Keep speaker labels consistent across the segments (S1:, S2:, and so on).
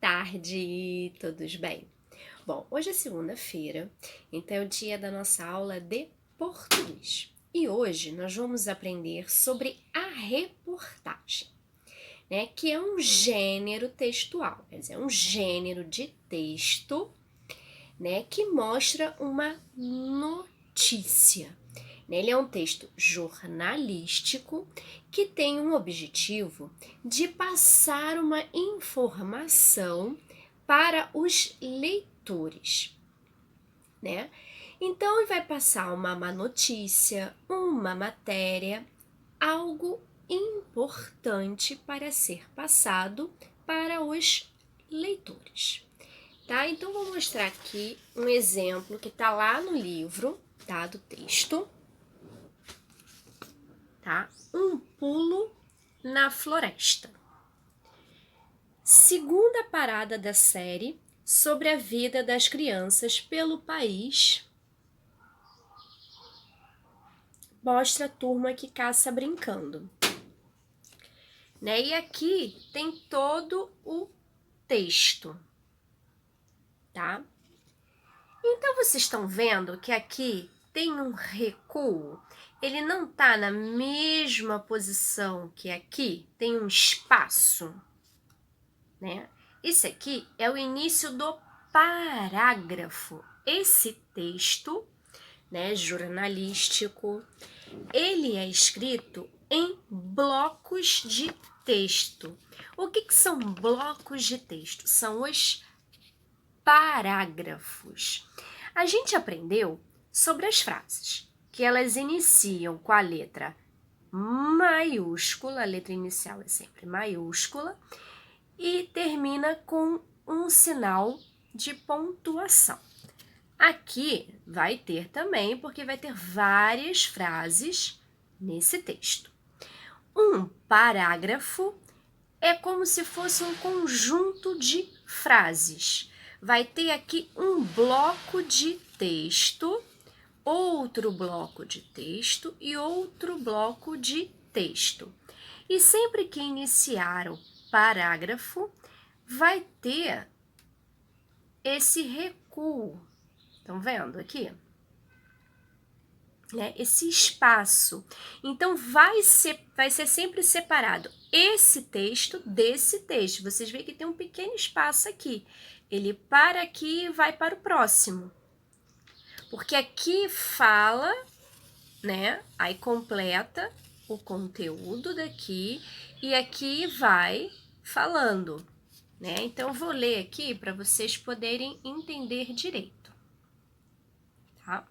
S1: tarde, todos bem? Bom, hoje é segunda-feira, então é o dia da nossa aula de português. E hoje nós vamos aprender sobre a reportagem, né? Que é um gênero textual, quer dizer, um gênero de texto, né? Que mostra uma notícia. Ele é um texto jornalístico que tem um objetivo de passar uma informação para os leitores, né? Então, ele vai passar uma má notícia, uma matéria, algo importante para ser passado para os leitores, tá? Então, vou mostrar aqui um exemplo que está lá no livro, tá? Do texto. Tá? Um pulo na floresta. Segunda parada da série sobre a vida das crianças pelo país. Mostra a turma que caça brincando. Né? E aqui tem todo o texto. Tá? Então, vocês estão vendo que aqui tem um recuo. Ele não está na mesma posição que aqui, tem um espaço, né? Isso aqui é o início do parágrafo. Esse texto, né, jornalístico, ele é escrito em blocos de texto. O que são blocos de texto? São os parágrafos. A gente aprendeu sobre as frases, que elas iniciam com a letra maiúscula, a letra inicial é sempre maiúscula, e termina com um sinal de pontuação. Aqui vai ter também, porque vai ter várias frases nesse texto. Um parágrafo é como se fosse um conjunto de frases. Vai ter aqui um bloco de texto, outro bloco de texto e outro bloco de texto. E sempre que iniciar o parágrafo, vai ter esse recuo. Estão vendo aqui? Esse espaço. Então, vai ser sempre separado esse texto desse texto. Vocês veem que tem um pequeno espaço aqui. Ele para aqui e vai para o próximo. Porque aqui fala, né? Aí completa o conteúdo daqui e aqui vai falando, né? Então, eu vou ler aqui para vocês poderem entender direito, tá?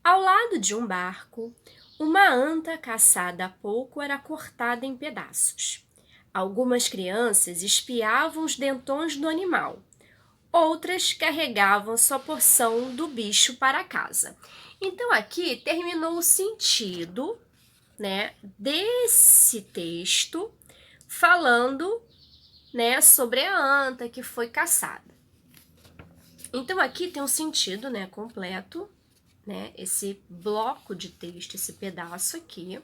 S1: Ao lado de um barco, uma anta caçada há pouco era cortada em pedaços. Algumas crianças espiavam os dentões do animal. Outras carregavam sua porção do bicho para casa. Então, aqui terminou o sentido, né, desse texto falando, né, sobre a anta que foi caçada. Então, aqui tem um sentido, né, completo, né, esse bloco de texto, esse pedaço aqui.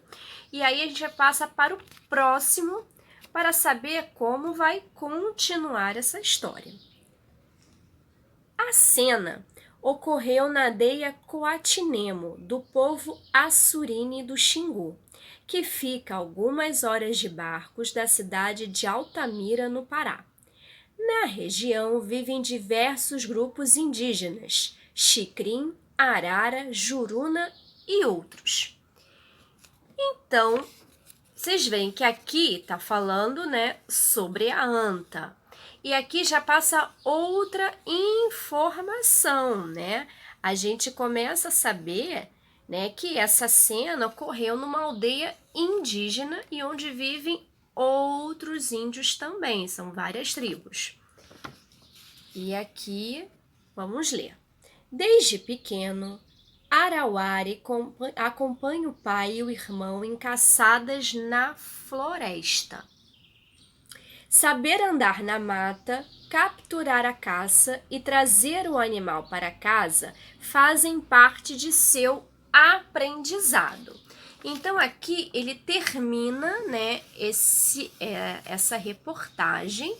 S1: E aí a gente já passa para o próximo para saber como vai continuar essa história. A cena ocorreu na aldeia Coatinemo, do povo Assurine do Xingu, que fica a algumas horas de barcos da cidade de Altamira, no Pará. Na região vivem diversos grupos indígenas, Xicrim, Arara, Juruna e outros. Então, vocês veem que aqui está falando, né, sobre a anta. E aqui já passa outra informação, né? A gente começa a saber, né, que essa cena ocorreu numa aldeia indígena e onde vivem outros índios também, são várias tribos. E aqui, vamos ler. Desde pequeno, Arauari acompanha o pai e o irmão em caçadas na floresta. Saber andar na mata, capturar a caça e trazer o animal para casa fazem parte de seu aprendizado. Então, aqui ele termina, né, essa reportagem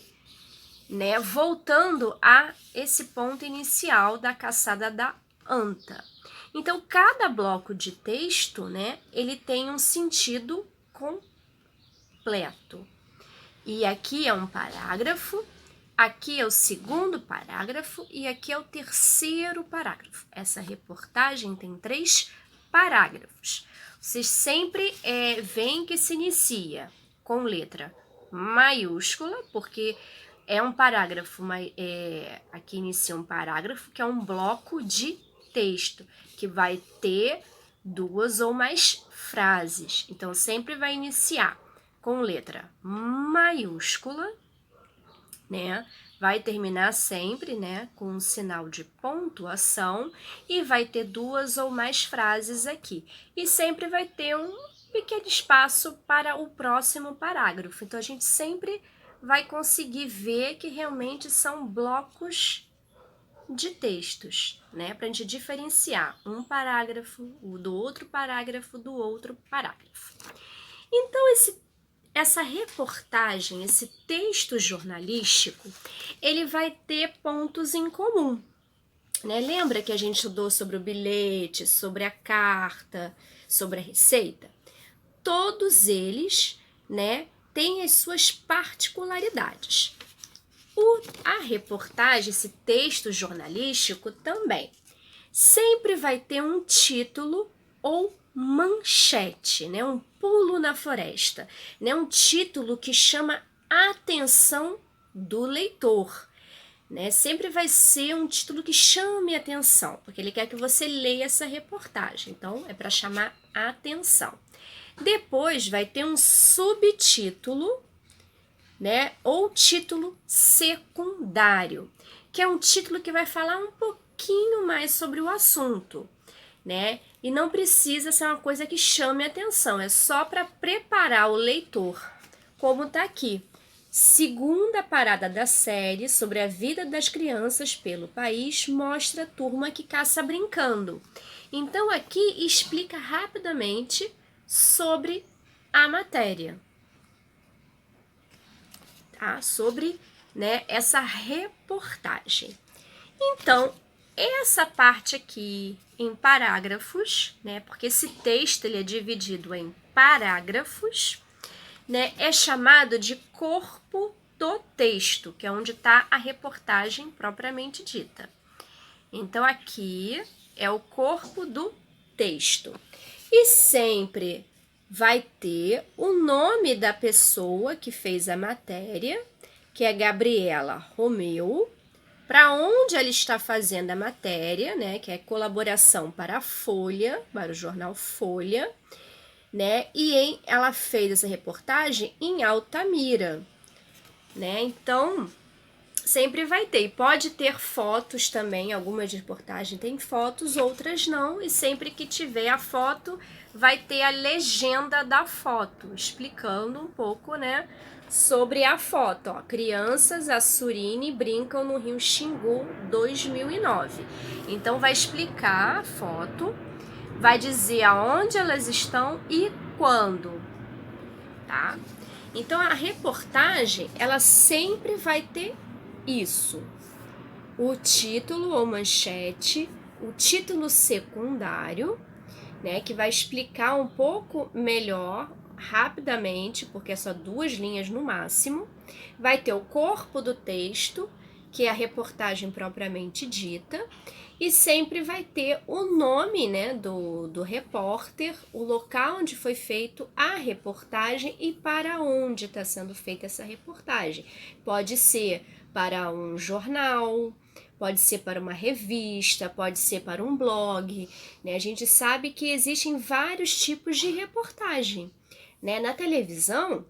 S1: né? Voltando a esse ponto inicial da caçada da anta. Então, cada bloco de texto, né, ele tem um sentido completo. E aqui é um parágrafo, aqui é o segundo parágrafo e aqui é o terceiro parágrafo. Essa reportagem tem 3 parágrafos. Vocês sempre veem que se inicia com letra maiúscula, porque é um parágrafo, aqui inicia um parágrafo que é um bloco de texto, que vai ter 2 ou mais frases. Então, sempre vai iniciar com letra maiúscula, né? Vai terminar sempre, né, com um sinal de pontuação e vai ter 2 ou mais frases aqui. E sempre vai ter um pequeno espaço para o próximo parágrafo. Então, a gente sempre vai conseguir ver que realmente são blocos de textos, né? Para a gente diferenciar um parágrafo do outro parágrafo do outro parágrafo. Então, essa reportagem, esse texto jornalístico, ele vai ter pontos em comum, né? Lembra que a gente estudou sobre o bilhete, sobre a carta, sobre a receita? Todos eles, né, têm as suas particularidades. A reportagem, esse texto jornalístico também, sempre vai ter um título ou manchete, né? Um pulo na floresta, né? Um título que chama a atenção do leitor, né? Sempre vai ser um título que chame a atenção, porque ele quer que você leia essa reportagem. Então, é para chamar a atenção. Depois vai ter um subtítulo, né? Ou título secundário, que é um título que vai falar um pouquinho mais sobre o assunto, né? E não precisa ser uma coisa que chame a atenção, é só para preparar o leitor, como está aqui. Segunda parada da série sobre a vida das crianças pelo país mostra a turma que caça brincando. Então aqui explica rapidamente sobre a matéria, tá? Sobre, né, essa reportagem. Então, essa parte aqui em parágrafos, né, porque esse texto ele é dividido em parágrafos, né, é chamado de corpo do texto, que é onde está a reportagem propriamente dita. Então, aqui é o corpo do texto. E sempre vai ter o nome da pessoa que fez a matéria, que é Gabriela Romeu, para onde ela está fazendo a matéria, né, que é colaboração para a Folha, para o jornal Folha, né, e ela fez essa reportagem em Altamira, né, então sempre vai ter, e pode ter fotos também, algumas reportagens têm fotos, outras não, e sempre que tiver a foto, vai ter a legenda da foto, explicando um pouco, né, sobre a foto, ó, crianças Assurine brincam no Rio Xingu 2009. Então vai explicar a foto, vai dizer aonde elas estão e quando, tá? Então a reportagem, ela sempre vai ter isso. O título ou manchete, o título secundário, né, que vai explicar um pouco melhor, rapidamente, porque é só 2 linhas no máximo. Vai ter o corpo do texto, que é a reportagem propriamente dita, e sempre vai ter o nome, né, do repórter, o local onde foi feito a reportagem e para onde está sendo feita essa reportagem. Pode ser para um jornal, pode ser para uma revista, pode ser para um blog, né? A gente sabe que existem vários tipos de reportagem, né? Na televisão,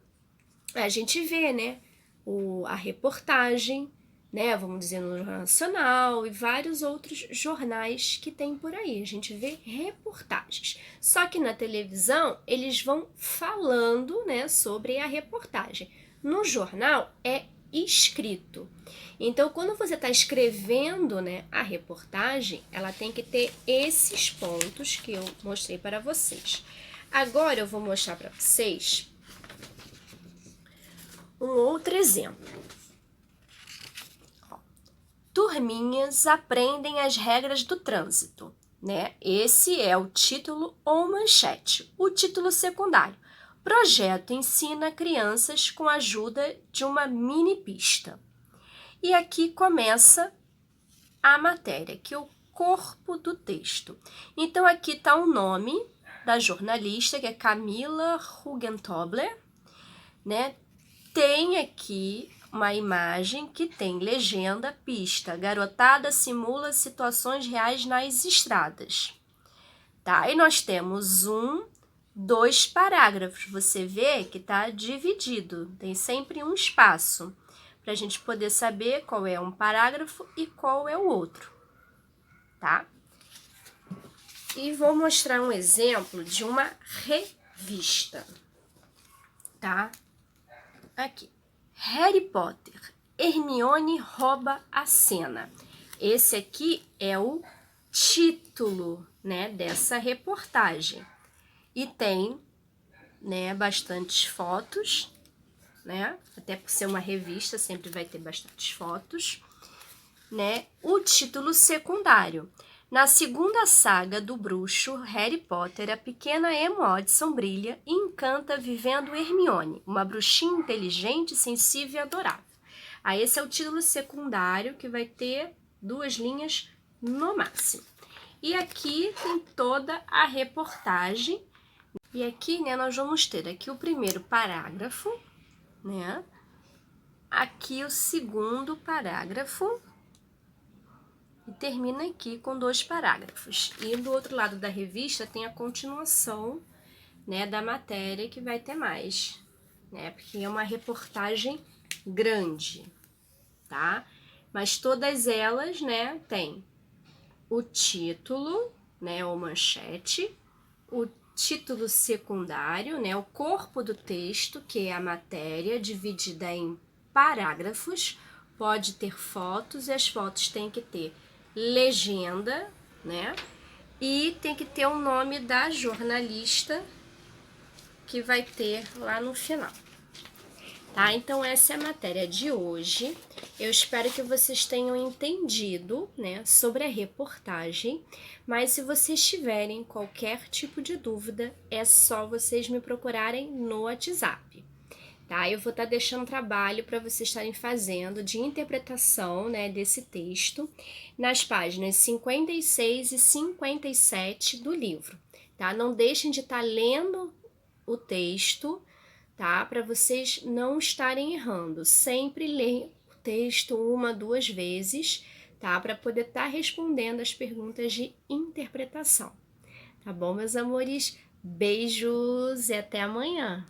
S1: a gente vê, né, a reportagem, né, vamos dizer, no Jornal Nacional e vários outros jornais que tem por aí. A gente vê reportagens. Só que na televisão, eles vão falando, né, sobre a reportagem. No jornal, é escrito. Então, quando você está escrevendo, né, a reportagem, ela tem que ter esses pontos que eu mostrei para vocês. Agora eu vou mostrar para vocês um outro exemplo. turminhas aprendem as regras do trânsito, né? Esse é o título ou manchete. O título secundário. Projeto ensina crianças com a ajuda de uma mini pista. E aqui começa a matéria, que é o corpo do texto. Então, aqui está o nome da jornalista, que é Camila Hugentobler, né? Tem aqui uma imagem que tem legenda, pista, garotada simula situações reais nas estradas. Tá? E nós temos 2 parágrafos. Você vê que está dividido, tem sempre um espaço, para a gente poder saber qual é um parágrafo e qual é o outro, tá? E vou mostrar um exemplo de uma revista, tá? Aqui. Harry Potter, Hermione rouba a cena. Esse aqui é o título, né, dessa reportagem. E tem, né, bastantes fotos, né? Até por ser uma revista, sempre vai ter bastantes fotos, né? O título secundário. Na segunda saga do bruxo Harry Potter, a pequena Emma Watson brilha e encanta vivendo Hermione, uma bruxinha inteligente, sensível e adorável. Aí esse é o título secundário, que vai ter 2 linhas no máximo. E aqui tem toda a reportagem. E aqui, né, nós vamos ter aqui o primeiro parágrafo, né? Aqui o segundo parágrafo e termina aqui com 2 parágrafos. E do outro lado da revista tem a continuação, né, da matéria, que vai ter mais, né? Porque é uma reportagem grande, tá? Mas todas elas, né, tem o título, né, ou manchete, o título secundário, né, o corpo do texto, que é a matéria, dividida em parágrafos, pode ter fotos, e as fotos têm que ter legenda, né, e tem que ter o nome da jornalista, que vai ter lá no final. Tá? Então, essa é a matéria de hoje. Eu espero que vocês tenham entendido, né, sobre a reportagem, mas se vocês tiverem qualquer tipo de dúvida, é só vocês me procurarem no WhatsApp. Tá? Eu vou estar deixando trabalho para vocês estarem fazendo de interpretação, né, desse texto nas páginas 56 e 57 do livro. Tá? Não deixem de estar lendo o texto, tá? Para vocês não estarem errando. Sempre leem o texto 1, 2 vezes, tá? Para poder estar respondendo as perguntas de interpretação. Tá bom, meus amores? Beijos e até amanhã!